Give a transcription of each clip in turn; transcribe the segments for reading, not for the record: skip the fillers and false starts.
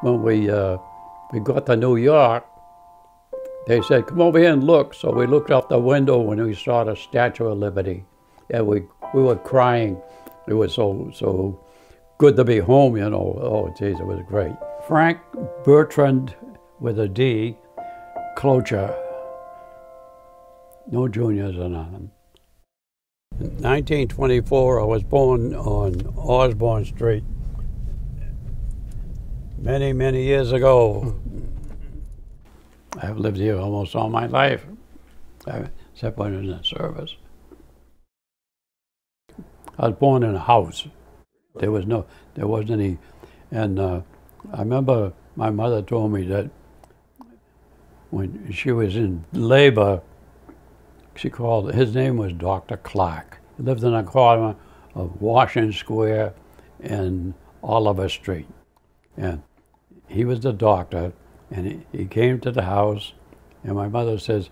when we got to New York, they said, "Come over here and look." So we looked out the window when we saw the Statue of Liberty, and we were crying. It was so good to be home, you know. Oh, geez, it was great. Frank Bertrand with a D, Clocher. No juniors or nothing. In 1924, I was born on Osborne Street. Many, many years ago. I've lived here almost all my life, except when in the service. I was born in a house. There wasn't any, and I remember my mother told me that when she was in labor, she called, his name was Dr. Clark. He lived in a corner of Washington Square and Oliver Street. And he was the doctor, and he came to the house, and my mother says,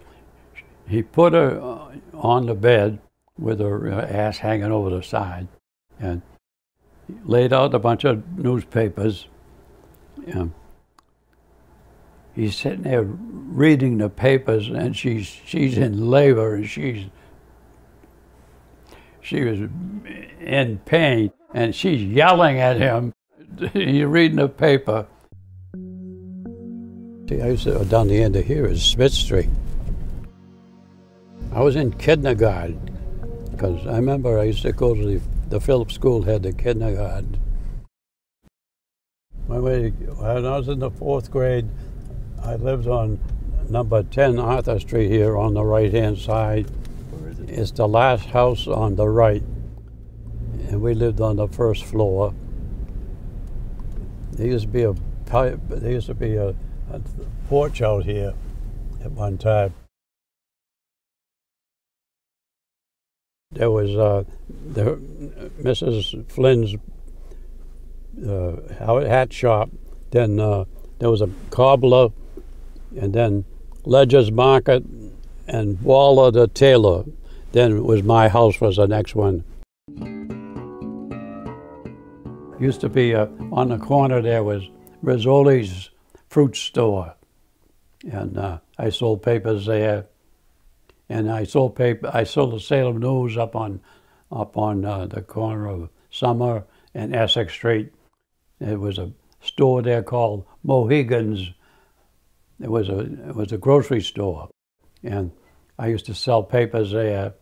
he put her on the bed with her ass hanging over the side, and laid out a bunch of newspapers. And he's sitting there reading the papers, and she's in labor, and she was in pain, and she's yelling at him. He's reading the paper. See, I used to go down the end of here is Smith Street. I was in kindergarten, because I remember I used to go to the Phillips School, had the kindergarten. When I was in the 4th grade, I lived on number 10 Arthur Street here on the right-hand side. Where is it? It's the last house on the right, and we lived on the 1st floor. There used to be a porch out here at one time. There was Mrs. Flynn's hat shop. Then there was a cobbler, and then Ledger's Market, and Waller the tailor. Then it was my house was the next one. Used to be on the corner there was Rizzoli's fruit store, and I sold papers there. And I sold the Salem News up on the corner of Summer and Essex Street. There was a store there called Mohegan's. It was a grocery store, and I used to sell papers there.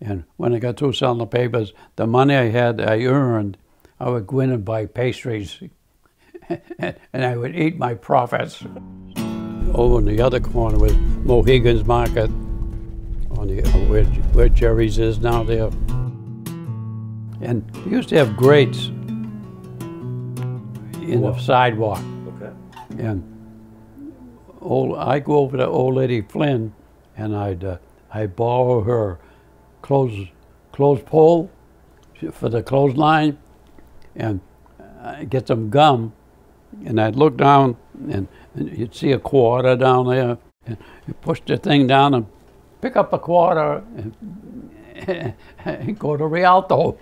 And when I got through selling the papers, the money I earned, I would go in and buy pastries, and I would eat my profits. Over in the other corner was Mohegan's Market, on the where Jerry's is now there. And we used to have grates in the sidewalk. Okay. And I'd go over to old lady Flynn, and I'd borrow her clothes pole for the clothesline, and I'd get some gum, and I'd look down, and you'd see a quarter down there, and you push the thing down and pick up a quarter and go to Rialto.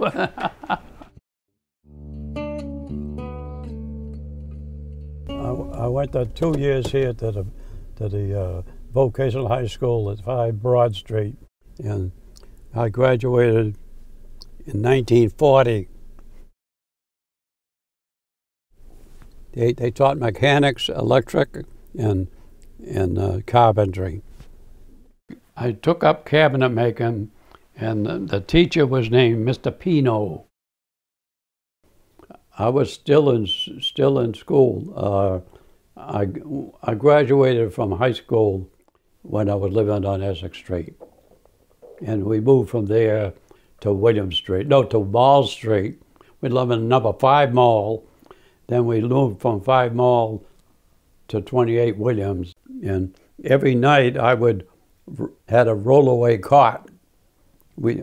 I went to 2 years here to the vocational high school at 5 Broad Street, and I graduated in 1940. They taught mechanics, electric, and carpentry. I took up cabinet making, and the teacher was named Mr. Pino. I was still in school. I graduated from high school when I was living on Essex Street, and we moved from there to to Mall Street. We lived in number 5 Mall. Then we moved from 5 Mall to 28 Williams, and every night I had a rollaway cot.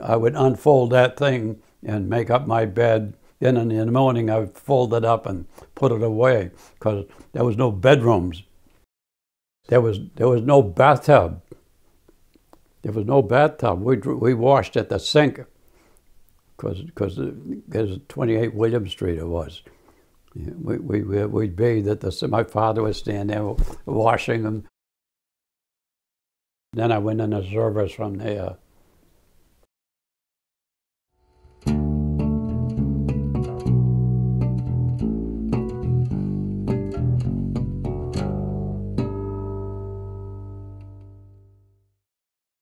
I would unfold that thing and make up my bed. Then in the morning I would fold it up and put it away, because there was no bedrooms. There was no bathtub. There was no bathtub. We washed at the sink, because there's 28 William Street it was. Yeah, we'd bathe at the. My father was standing there washing them. Then I went in the service from there.